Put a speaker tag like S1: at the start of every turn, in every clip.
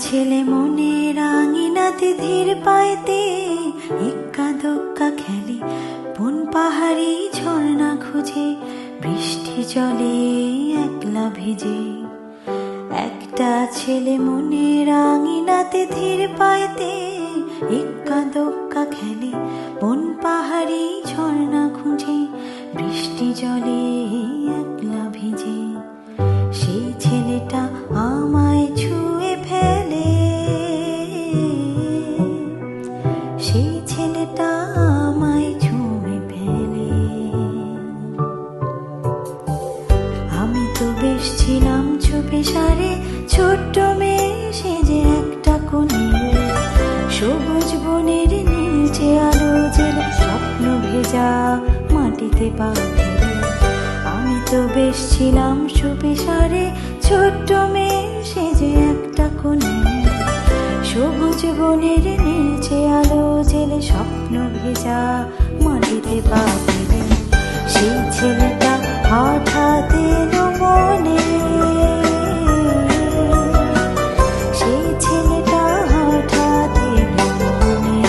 S1: ছেলে মনের আঙিনাতে ধীর পাইতে এক্কা দোক্কা খেলে, বন পাহাড়ি ঝর্ণা খুঁজে বৃষ্টি জলে একলা ভিজে। একটা ছেলে মনের আঙিনাতে ধীর পাইতে এক্কা দোক্কা খেলে, বন পাহাড়ি ঝর্ণা খুঁজে বৃষ্টি জলে একলা ভিজে। সেই ছেলেটা আমায় ছুঁয়ে ফেলে, সেই ছেলেটা আমায় ছুঁয়ে ফেলে। আমি তো বেশ ছিলাম চুপে সারে, ছোট্ট মেয়ে সেজে একটা কোণে, সবুজ বনের নীলচে আলো জেলে স্বপ্ন ভেজা মাটিতে পা ফেলে। আমি তো বেশ ছিলাম চুপে সারে, ছোট্ট মেয়ে সেজে একটা কোণে, সবুজ বনের নীলচে আলো জেলে স্বপ্ন ভেজা মাটিতে পা ফেলে। সেই ছেলেটা হঠাৎ এলো মনে, সেই ছেলেটা হঠাৎ এলো মনে।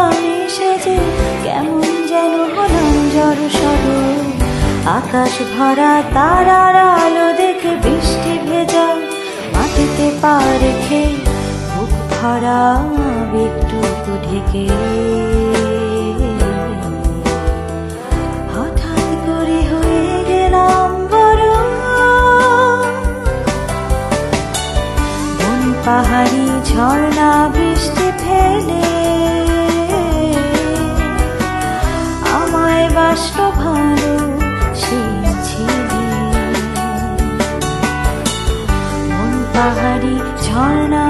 S1: আমি সেজে কেমন যেন হলাম জড়সড়, আকাশ ভরা তারার আলো দেখে বৃষ্টি ভেজা মাটিতে পা রেখে, বুক ভরা আবেগটুকু ঢেকে। হঠাৎ করে হয়ে গেলাম বড়, বন পাহাড়ি ঝর্ণা বৃষ্টি ফেলে আমায় বাসলো ভালো সেই ছেলে। বন পাহাড়ি ঝর্ণা